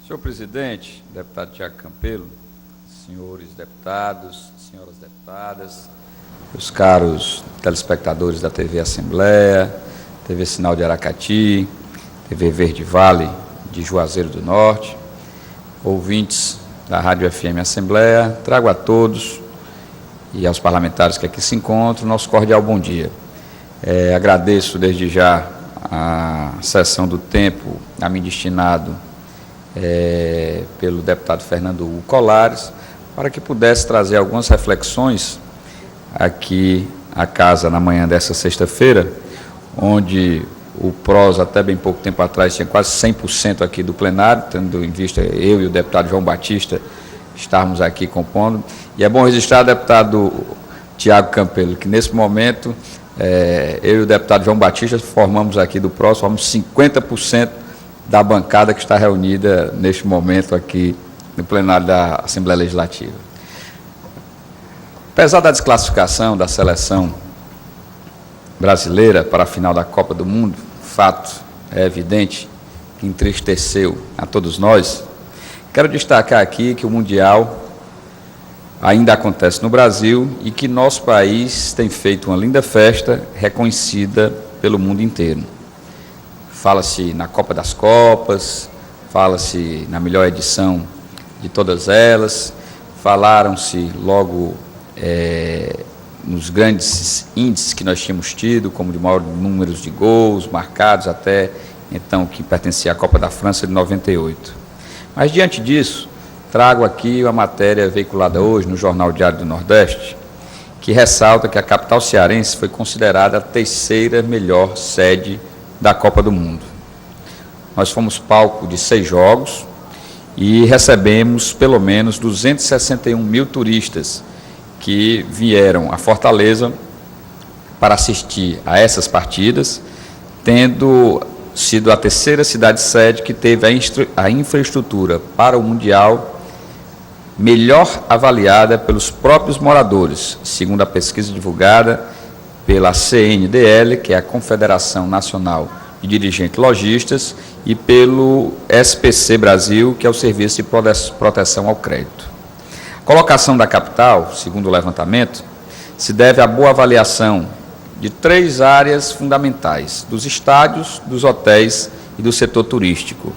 Senhor presidente, deputado Tiago Campelo, senhores deputados, senhoras deputadas, os caros telespectadores da TV Assembleia, TV Sinal de Aracati, TV Verde Vale de Juazeiro do Norte, ouvintes da Rádio FM Assembleia, trago a todos e aos parlamentares que aqui se encontram nosso cordial bom dia. Agradeço desde já a sessão do tempo a mim destinado pelo deputado Fernando Hugo Colares, para que pudesse trazer algumas reflexões aqui à casa na manhã dessa sexta-feira, onde o PROS, até bem pouco tempo atrás, tinha quase 100% aqui do plenário, tendo em vista eu e o deputado João Batista estarmos aqui compondo. E é bom registrar, deputado Tiago Campelo, que nesse momento eu e o deputado João Batista formamos aqui do PROS, formamos 50% da bancada que está reunida neste momento aqui no plenário da Assembleia Legislativa. Apesar da desclassificação da seleção brasileira para a final da Copa do Mundo, fato é evidente que entristeceu a todos nós, quero destacar aqui que o Mundial ainda acontece no Brasil e que nosso país tem feito uma linda festa reconhecida pelo mundo inteiro. Fala-se na Copa das Copas, fala-se na melhor edição de todas elas, falaram-se logo nos grandes índices que nós tínhamos tido, como de maior número de gols marcados, até então que pertencia à Copa da França de 98. Mas diante disso, trago aqui uma matéria veiculada hoje no Jornal Diário do Nordeste, que ressalta que a capital cearense foi considerada a terceira melhor sede da Copa do Mundo. Nós fomos palco de 6 jogos e recebemos pelo menos 261 mil turistas que vieram a Fortaleza para assistir a essas partidas, tendo sido a terceira cidade-sede que teve a infraestrutura para o Mundial melhor avaliada pelos próprios moradores, segundo a pesquisa divulgada pela CNDL, que é a Confederação Nacional de Dirigentes Lojistas, e pelo SPC Brasil, que é o Serviço de Proteção ao Crédito. A colocação da capital, segundo o levantamento, se deve à boa avaliação de 3 áreas fundamentais: dos estádios, dos hotéis e do setor turístico.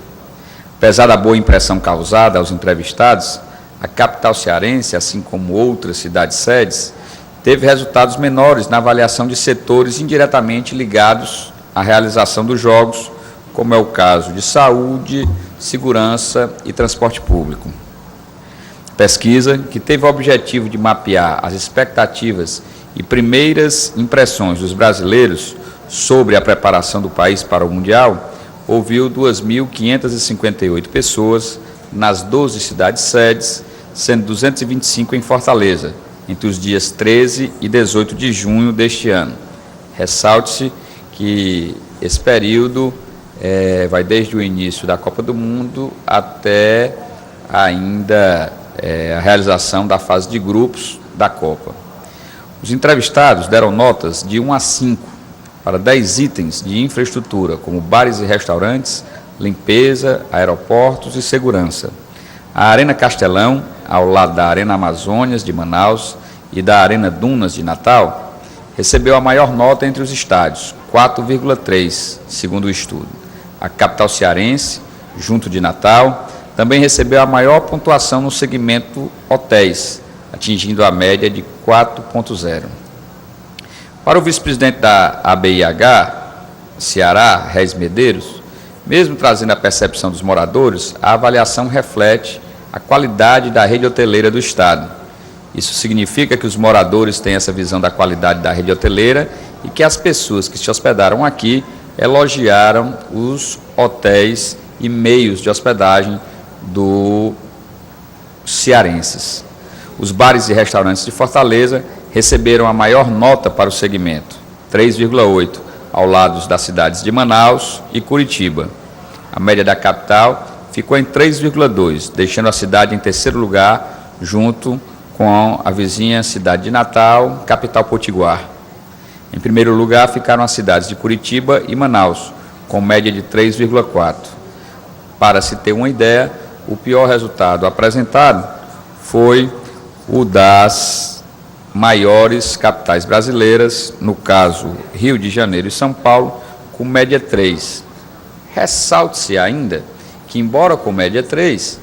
Apesar da boa impressão causada aos entrevistados, a capital cearense, assim como outras cidades-sedes, teve resultados menores na avaliação de setores indiretamente ligados à realização dos jogos, como é o caso de saúde, segurança e transporte público. Pesquisa, que teve o objetivo de mapear as expectativas e primeiras impressões dos brasileiros sobre a preparação do país para o Mundial, ouviu 2.558 pessoas nas 12 cidades-sedes, sendo 225 em Fortaleza, entre os dias 13 e 18 de junho deste ano. Ressalte-se que esse período vai desde o início da Copa do Mundo até ainda a realização da fase de grupos da Copa. Os entrevistados deram notas de 1 a 5 para 10 itens de infraestrutura, como bares e restaurantes, limpeza, aeroportos e segurança. A Arena Castelão, ao lado da Arena Amazônias de Manaus e da Arena Dunas de Natal, recebeu a maior nota entre os estádios, 4,3, segundo o estudo. A capital cearense, junto de Natal, também recebeu a maior pontuação no segmento hotéis, atingindo a média de 4,0. Para o vice-presidente da ABIH, Ceará, Reis Medeiros, mesmo trazendo a percepção dos moradores, a avaliação reflete a qualidade da rede hoteleira do Estado. Isso significa que os moradores têm essa visão da qualidade da rede hoteleira e que as pessoas que se hospedaram aqui elogiaram os hotéis e meios de hospedagem dos cearenses. Os bares e restaurantes de Fortaleza receberam a maior nota para o segmento, 3,8, ao lado das cidades de Manaus e Curitiba. A média da capital ficou em 3,2, deixando a cidade em terceiro lugar, junto com a vizinha cidade de Natal, capital potiguar. Em primeiro lugar ficaram as cidades de Curitiba e Manaus, com média de 3,4. Para se ter uma ideia, o pior resultado apresentado foi o das maiores capitais brasileiras, no caso Rio de Janeiro e São Paulo, com média 3. Ressalte-se ainda que, embora com média 3,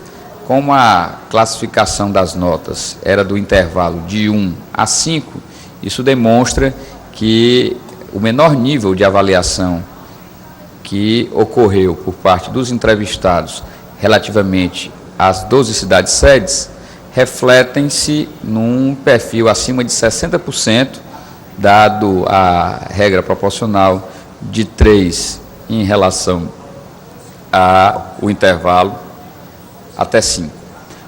como a classificação das notas era do intervalo de 1 a 5, isso demonstra que o menor nível de avaliação que ocorreu por parte dos entrevistados relativamente às 12 cidades-sedes refletem-se num perfil acima de 60%, dado a regra proporcional de 3 em relação ao intervalo até 5.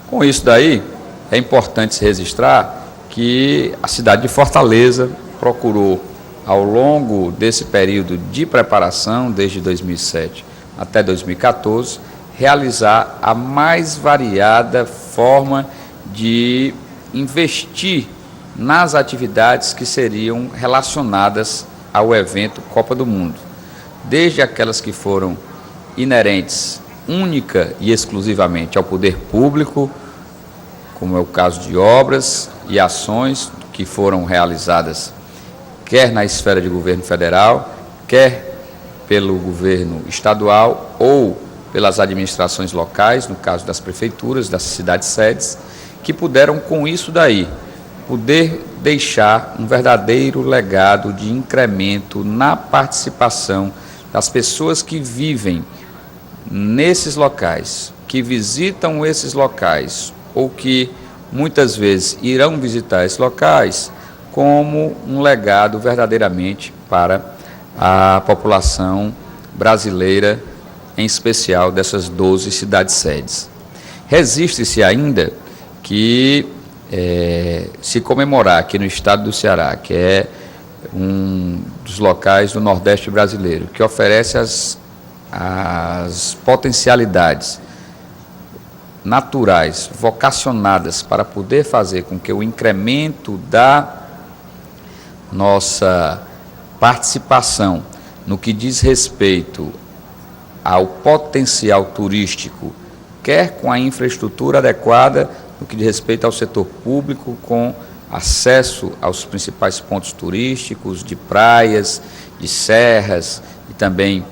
Com isso daí, é importante se registrar que a cidade de Fortaleza procurou, ao longo desse período de preparação, desde 2007 até 2014, realizar a mais variada forma de investir nas atividades que seriam relacionadas ao evento Copa do Mundo, desde aquelas que foram inerentes única e exclusivamente ao poder público, como é o caso de obras e ações que foram realizadas quer na esfera de governo federal, quer pelo governo estadual ou pelas administrações locais, no caso das prefeituras, das cidades-sedes, que puderam, com isso daí, poder deixar um verdadeiro legado de incremento na participação das pessoas que vivem nesses locais, que visitam esses locais ou que muitas vezes irão visitar esses locais, como um legado verdadeiramente para a população brasileira, em especial dessas 12 cidades-sedes. Resiste-se ainda que se comemorar aqui no estado do Ceará, que é um dos locais do Nordeste brasileiro, que oferece as potencialidades naturais, vocacionadas para poder fazer com que o incremento da nossa participação no que diz respeito ao potencial turístico, quer com a infraestrutura adequada, no que diz respeito ao setor público, com acesso aos principais pontos turísticos, de praias, de serras e também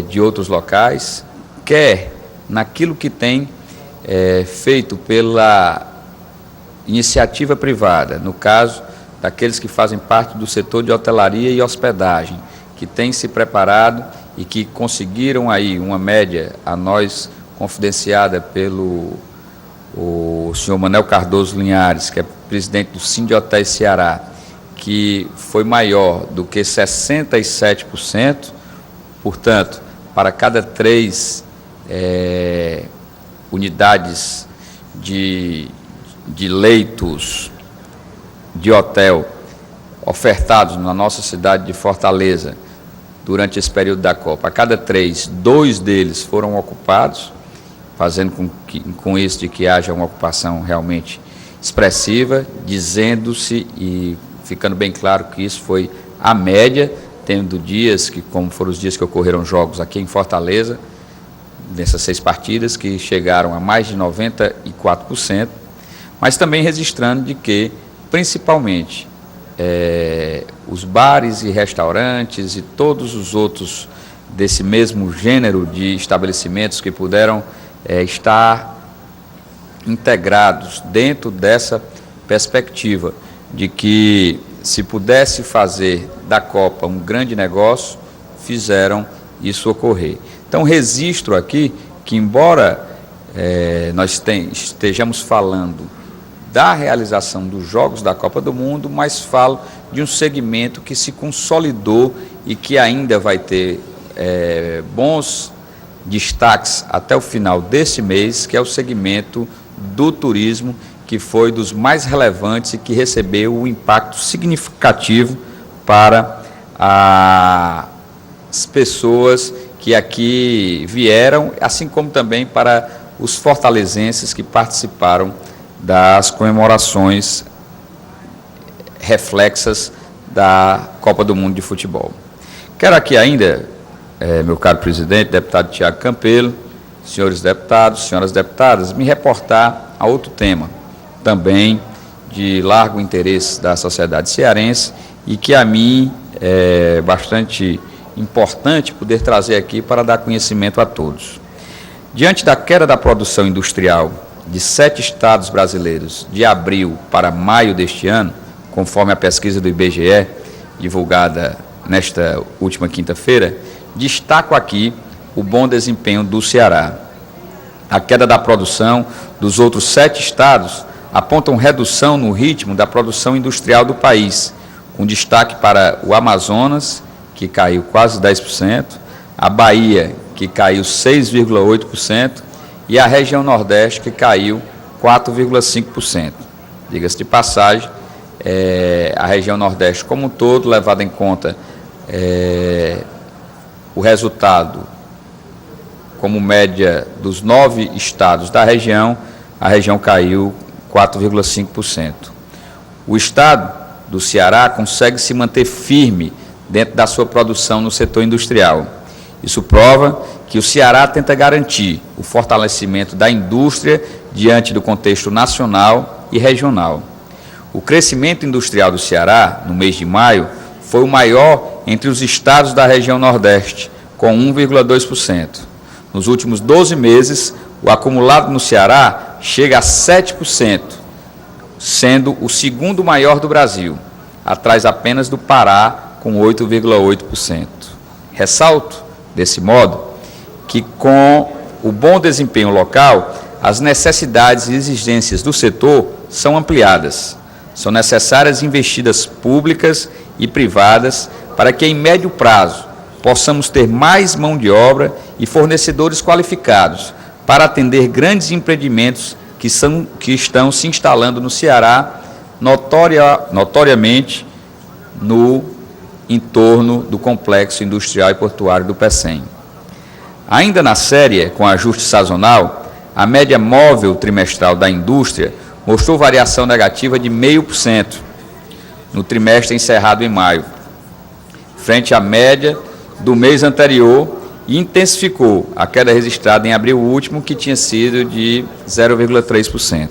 de outros locais, quer naquilo que tem feito pela iniciativa privada, no caso daqueles que fazem parte do setor de hotelaria e hospedagem, que têm se preparado e que conseguiram aí uma média a nós confidenciada pelo o senhor Manel Cardoso Linhares, que é presidente do Sindhotéis Ceará, que foi maior do que 67%, portanto, para cada 3 unidades de leitos de hotel ofertados na nossa cidade de Fortaleza durante esse período da Copa, a cada 3, 2 deles foram ocupados, fazendo com isso de que haja uma ocupação realmente expressiva, dizendo-se e ficando bem claro que isso foi a média, tendo dias que, como foram os dias que ocorreram jogos aqui em Fortaleza, nessas 6 partidas, que chegaram a mais de 94%, mas também registrando de que, principalmente, os bares e restaurantes e todos os outros desse mesmo gênero de estabelecimentos que puderam estar integrados dentro dessa perspectiva de que se pudesse fazer da Copa um grande negócio, fizeram isso ocorrer. Então, registro aqui que, embora nós estejamos falando da realização dos Jogos da Copa do Mundo, mas falo de um segmento que se consolidou e que ainda vai ter bons destaques até o final deste mês, que é o segmento do turismo, que foi dos mais relevantes e que recebeu um impacto significativo para as pessoas que aqui vieram, assim como também para os fortalezenses que participaram das comemorações reflexas da Copa do Mundo de Futebol. Quero aqui ainda, meu caro presidente, deputado Tiago Campelo, senhores deputados, senhoras deputadas, me reportar a outro tema, também de largo interesse da sociedade cearense e que a mim é bastante importante poder trazer aqui para dar conhecimento a todos. Diante da queda da produção industrial de 7 estados brasileiros de abril para maio deste ano, conforme a pesquisa do IBGE, divulgada nesta última quinta-feira, destaco aqui o bom desempenho do Ceará. A queda da produção dos outros 7 estados apontam redução no ritmo da produção industrial do país, com destaque para o Amazonas, que caiu quase 10%, a Bahia, que caiu 6,8%, e a região Nordeste, que caiu 4,5%. Diga-se de passagem, a região Nordeste como um todo, levado em conta o resultado como média dos 9 estados da região, a região caiu 4,5%. O estado do Ceará consegue se manter firme dentro da sua produção no setor industrial. Isso prova que o Ceará tenta garantir o fortalecimento da indústria diante do contexto nacional e regional. O crescimento industrial do Ceará, no mês de maio, foi o maior entre os estados da região Nordeste, com 1,2%. Nos últimos 12 meses, o acumulado no Ceará chega a 7%, sendo o segundo maior do Brasil, atrás apenas do Pará, com 8,8%. Ressalto, desse modo, que com o bom desempenho local, as necessidades e exigências do setor são ampliadas. São necessárias investidas públicas e privadas para que, em médio prazo, possamos ter mais mão de obra e fornecedores qualificados para atender grandes empreendimentos que estão se instalando no Ceará, notoriamente no entorno do complexo industrial e portuário do Pecém. Ainda na série, com ajuste sazonal, a média móvel trimestral da indústria mostrou variação negativa de 0,5% no trimestre encerrado em maio, frente à média do mês anterior, e intensificou a queda registrada em abril último, que tinha sido de 0,3%.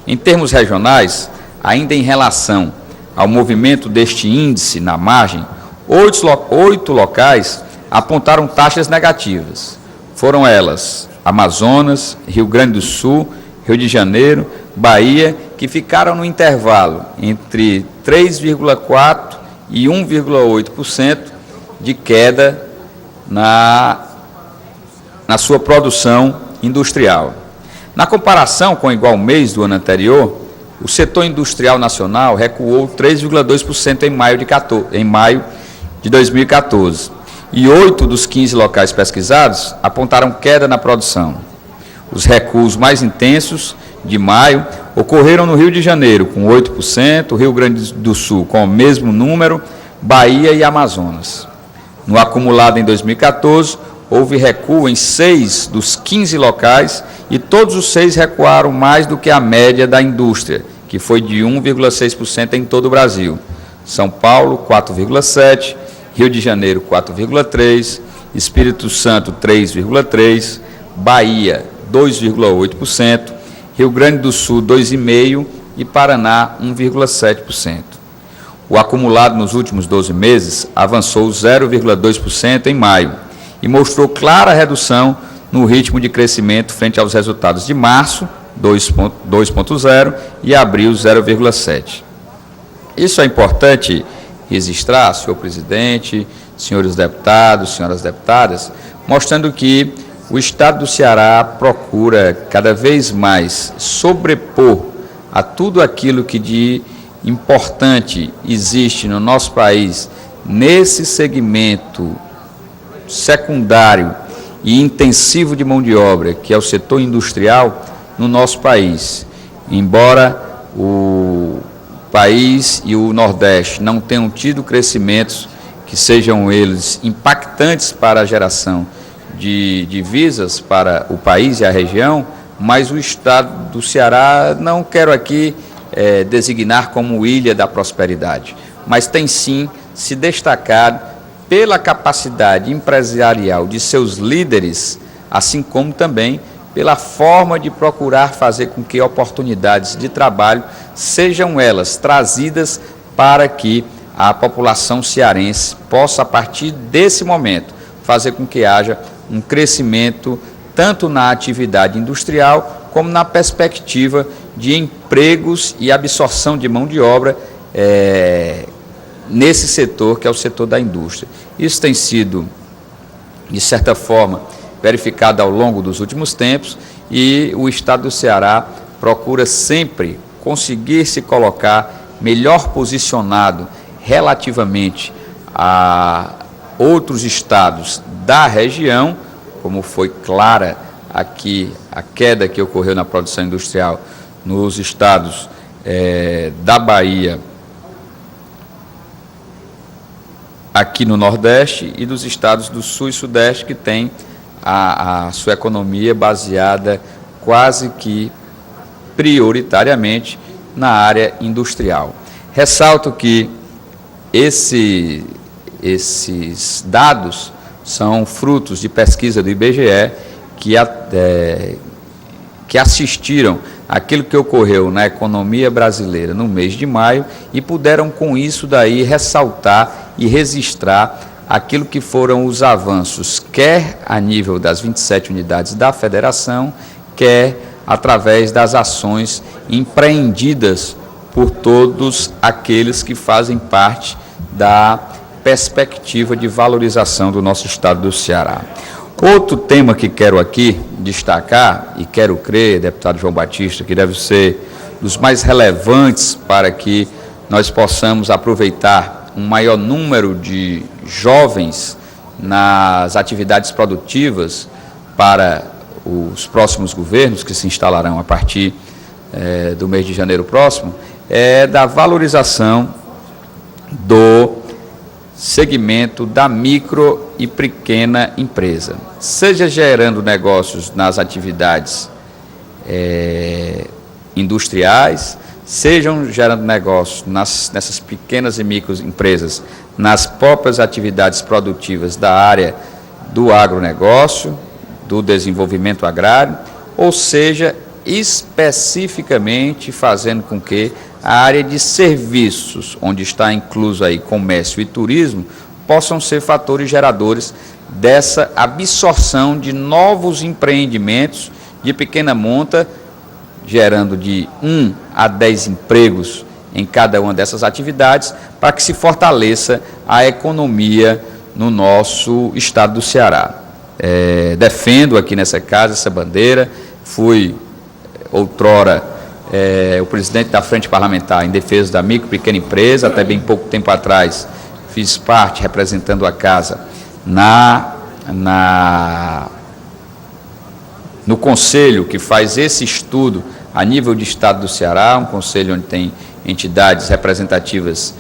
Em termos regionais, ainda em relação ao movimento deste índice na margem, 8 locais apontaram taxas negativas. Foram elas Amazonas, Rio Grande do Sul, Rio de Janeiro, Bahia, que ficaram no intervalo entre 3,4% e 1,8% de queda na sua produção industrial. Na comparação com o igual mês do ano anterior, o setor industrial nacional recuou 3,2% em maio de 2014, e 8 dos 15 locais pesquisados apontaram queda na produção. Os recuos mais intensos de maio ocorreram no Rio de Janeiro, com 8%, Rio Grande do Sul, com o mesmo número, Bahia e Amazonas. No acumulado em 2014, houve recuo em 6 dos 15 locais e todos os 6 recuaram mais do que a média da indústria, que foi de 1,6% em todo o Brasil. São Paulo, 4,7%, Rio de Janeiro, 4,3%, Espírito Santo, 3,3%, Bahia, 2,8%, Rio Grande do Sul, 2,5% e Paraná, 1,7%. O acumulado nos últimos 12 meses avançou 0,2% em maio e mostrou clara redução no ritmo de crescimento frente aos resultados de março, 2,0%, e abril, 0,7%. Isso é importante registrar, senhor presidente, senhores deputados, senhoras deputadas, mostrando que o Estado do Ceará procura cada vez mais sobrepor a tudo aquilo que de importante existe no nosso país, nesse segmento secundário e intensivo de mão de obra, que é o setor industrial no nosso país. Embora o país e o Nordeste não tenham tido crescimentos que sejam eles impactantes para a geração de divisas para o país e a região, mas o Estado do Ceará, não quero aqui designar como ilha da prosperidade, mas tem sim se destacado pela capacidade empresarial de seus líderes assim como também pela forma de procurar fazer com que oportunidades de trabalho sejam elas trazidas para que a população cearense possa, a partir desse momento, fazer com que haja um crescimento tanto na atividade industrial como na perspectiva de empregos e absorção de mão de obra nesse setor, que é o setor da indústria. Isso tem sido, de certa forma, verificado ao longo dos últimos tempos, e o Estado do Ceará procura sempre conseguir se colocar melhor posicionado relativamente a outros estados da região, como foi clara aqui a queda que ocorreu na produção industrial nos estados da Bahia, aqui no Nordeste, e dos estados do Sul e Sudeste, que tem a sua economia baseada quase que prioritariamente na área industrial. Ressalto que esses dados são frutos de pesquisa do IBGE que assistiram àquilo que ocorreu na economia brasileira no mês de maio e puderam, com isso daí, ressaltar e registrar aquilo que foram os avanços, quer a nível das 27 unidades da federação, quer através das ações empreendidas por todos aqueles que fazem parte da perspectiva de valorização do nosso estado do Ceará. Outro tema que quero aqui destacar, e quero crer, deputado João Batista, que deve ser dos mais relevantes para que nós possamos aproveitar um maior número de jovens nas atividades produtivas para os próximos governos, que se instalarão a partir do mês de janeiro próximo, é da valorização do segmento da micro e pequena empresa, seja gerando negócios nas atividades industriais, sejam gerando negócios nessas pequenas e microempresas, nas próprias atividades produtivas da área do agronegócio, do desenvolvimento agrário, ou seja, especificamente fazendo com que a área de serviços, onde está incluso aí comércio e turismo, possam ser fatores geradores dessa absorção de novos empreendimentos de pequena monta, gerando de 1 a 10 empregos em cada uma dessas atividades, para que se fortaleça a economia no nosso estado do Ceará. Defendo aqui nessa casa essa bandeira, fui outrora o presidente da Frente Parlamentar em defesa da micro e pequena empresa, até bem pouco tempo atrás fiz parte, representando a casa, no conselho que faz esse estudo a nível de estado do Ceará, um conselho onde tem entidades representativas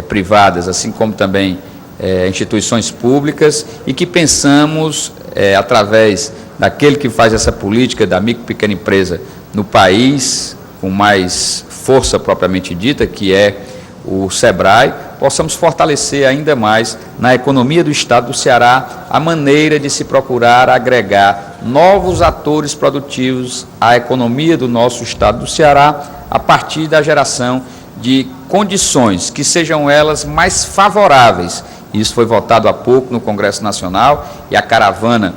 privadas, assim como também instituições públicas, e que pensamos, através daquele que faz essa política da micro e pequena empresa no país, com mais força propriamente dita, que é o SEBRAE, possamos fortalecer ainda mais na economia do estado do Ceará a maneira de se procurar agregar novos atores produtivos à economia do nosso estado do Ceará, a partir da geração de condições que sejam elas mais favoráveis. Isso foi votado há pouco no Congresso Nacional, e a caravana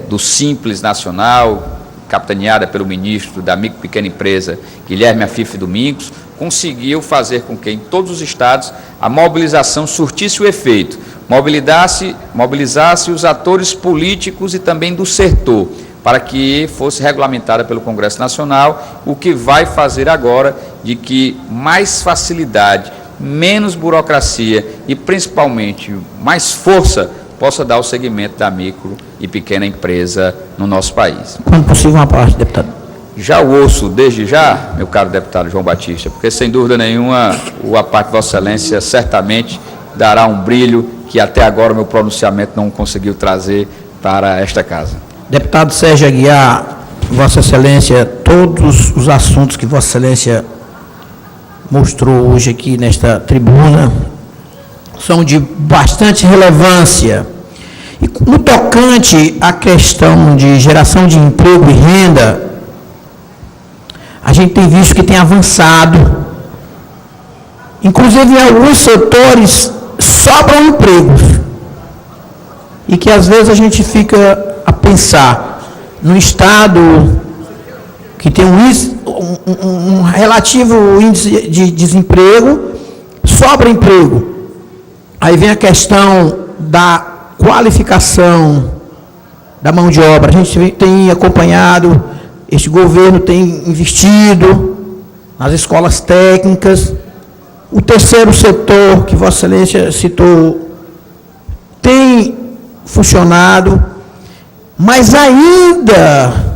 do Simples Nacional, capitaneada pelo ministro da micro e pequena empresa, Guilherme Afife Domingos, conseguiu fazer com que em todos os estados a mobilização surtisse o efeito, mobilizasse os atores políticos e também do setor, para que fosse regulamentada pelo Congresso Nacional, o que vai fazer agora de que mais facilidade, menos burocracia e principalmente mais força possa dar o segmento da micro e pequena empresa no nosso país. Quando possível, uma parte, deputado. Já o ouço desde já, meu caro deputado João Batista, porque sem dúvida nenhuma a parte de Vossa Excelência certamente dará um brilho que até agora o meu pronunciamento não conseguiu trazer para esta casa. Deputado Sérgio Aguiar, Vossa Excelência, todos os assuntos que Vossa Excelência mostrou hoje aqui nesta tribuna são de bastante relevância E no tocante à questão de geração de emprego e renda, a gente tem visto que tem avançado. Inclusive, em alguns setores sobram empregos. E que às vezes a gente fica a pensar no estado que tem um relativo índice de desemprego, sobra emprego. Aí vem a questão da qualificação da mão de obra. A gente tem acompanhado, este governo tem investido nas escolas técnicas. O terceiro setor, que Vossa Excelência citou, tem funcionado, mas ainda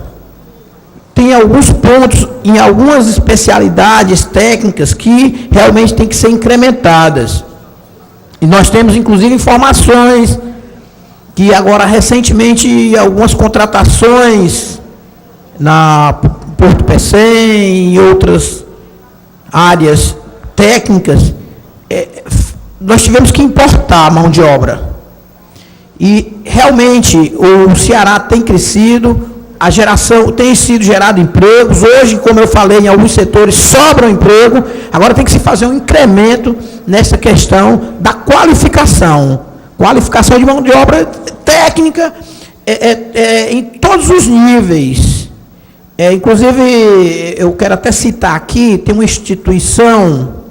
tem alguns pontos, em algumas especialidades técnicas, que realmente têm que ser incrementadas. E nós temos, inclusive, informações que agora, recentemente, algumas contratações na Porto Pecém e outras áreas técnicas, nós tivemos que importar mão de obra. E, realmente, o Ceará tem crescido, a geração tem sido gerado empregos. Hoje, como eu falei, em alguns setores sobra emprego. Agora tem que se fazer um incremento nessa questão da qualificação de mão de obra técnica em todos os níveis. Inclusive, eu quero até citar aqui, tem uma instituição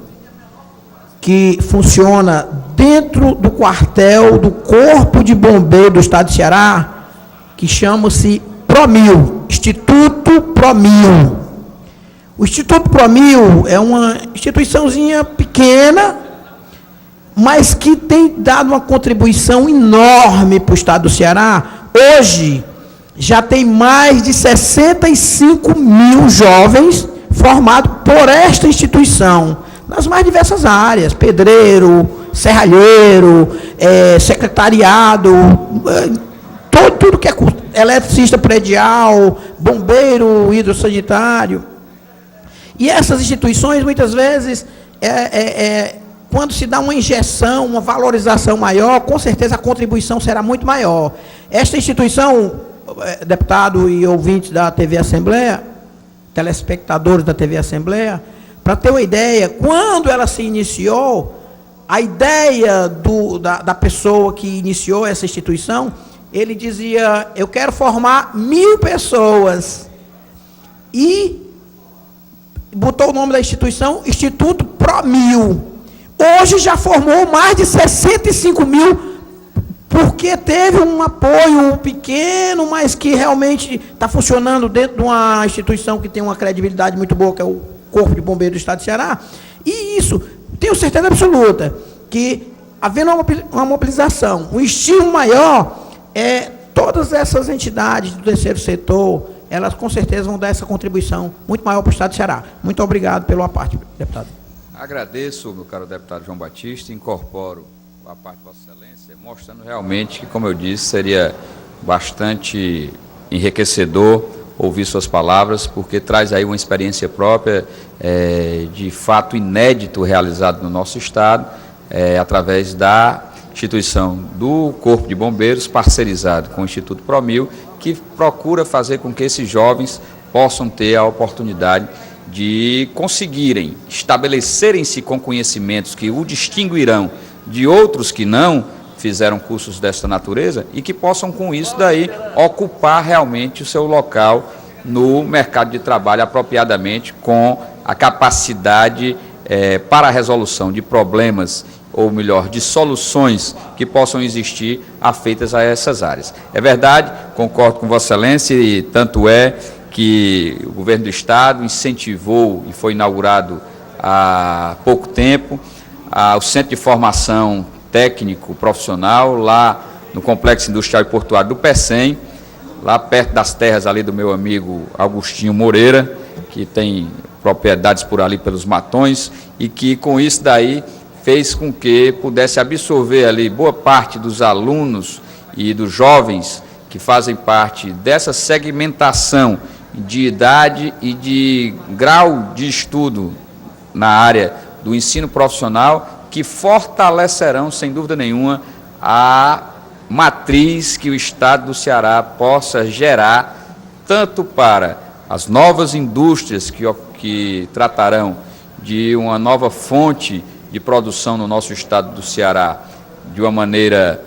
que funciona dentro do quartel do Corpo de Bombeiros do Estado de Ceará, que chama-se Promil, Instituto Promil. O Instituto Promil é uma instituiçãozinha pequena, mas que tem dado uma contribuição enorme para o Estado do Ceará. Hoje, já tem mais de 65 mil jovens formados por esta instituição, nas mais diversas áreas: pedreiro, serralheiro, secretariado, tudo que é eletricista predial, bombeiro hidrossanitário. E essas instituições, muitas vezes, quando se dá uma injeção, uma valorização maior, com certeza a contribuição será muito maior. Esta instituição, deputado e ouvintes da TV Assembleia, telespectadores da TV Assembleia, para ter uma ideia, quando ela se iniciou, a ideia da pessoa que iniciou essa instituição, ele dizia: eu quero formar 1000 pessoas. E botou o nome da instituição, Instituto Promil. Hoje já formou mais de 65 mil, porque teve um apoio pequeno, mas que realmente está funcionando dentro de uma instituição que tem uma credibilidade muito boa, que é o Corpo de Bombeiros do Estado de Ceará. E isso, tenho certeza absoluta, que havendo uma mobilização, um estímulo maior, todas essas entidades do terceiro setor, elas com certeza vão dar essa contribuição muito maior para o Estado de Ceará. Muito obrigado pela parte, deputado. Agradeço, meu caro deputado João Batista, incorporo a parte de Vossa Excelência, mostrando realmente que, como eu disse, seria bastante enriquecedor ouvir suas palavras, porque traz aí uma experiência própria, de fato inédito realizado no nosso Estado, através da instituição do Corpo de Bombeiros, parcerizado com o Instituto Promil, que procura fazer com que esses jovens possam ter a oportunidade de conseguirem estabelecerem-se com conhecimentos que o distinguirão de outros que não fizeram cursos desta natureza e que possam, com isso daí, ocupar realmente o seu local no mercado de trabalho apropriadamente, com a capacidade para a resolução de problemas, ou melhor, de soluções que possam existir afeitas a essas áreas. É verdade, concordo com Vossa Excelência, e tanto é que o governo do Estado incentivou, e foi inaugurado há pouco tempo, o Centro de Formação Técnico Profissional, lá no Complexo Industrial e Portuário do Pecém, lá perto das terras ali do meu amigo Augustinho Moreira, que tem propriedades por ali pelos Matões, e que com isso daí fez com que pudesse absorver ali boa parte dos alunos e dos jovens que fazem parte dessa segmentação de idade e de grau de estudo na área do ensino profissional, que fortalecerão, sem dúvida nenhuma, a matriz que o Estado do Ceará possa gerar, tanto para as novas indústrias que tratarão de uma nova fonte de produção no nosso Estado do Ceará, de uma maneira,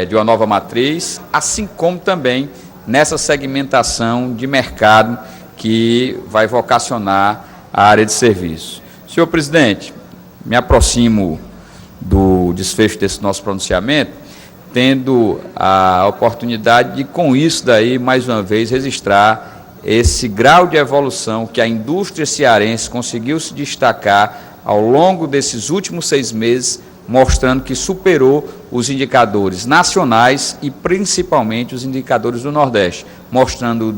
de uma nova matriz, assim como também nessa segmentação de mercado que vai vocacionar a área de serviço. Senhor presidente, me aproximo do desfecho desse nosso pronunciamento, tendo a oportunidade de, com isso daí, mais uma vez, registrar esse grau de evolução que a indústria cearense conseguiu se destacar ao longo desses últimos 6 meses, mostrando que superou os indicadores nacionais e principalmente os indicadores do Nordeste, mostrando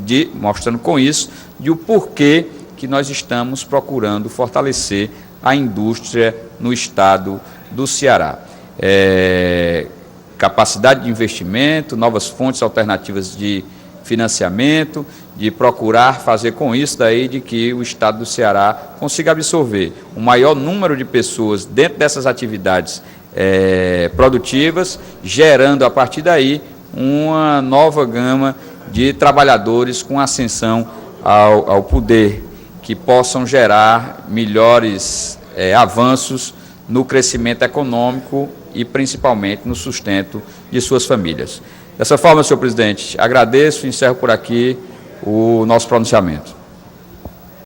com isso o porquê que nós estamos procurando fortalecer a indústria no estado do Ceará. Capacidade de investimento, novas fontes alternativas de financiamento, de procurar fazer com isso daí de que o estado do Ceará consiga absorver o maior número de pessoas dentro dessas atividades produtivas, gerando a partir daí uma nova gama de trabalhadores com ascensão ao poder, que possam gerar melhores avanços no crescimento econômico e principalmente no sustento de suas famílias. Dessa forma, senhor presidente, agradeço e encerro por aqui o nosso pronunciamento.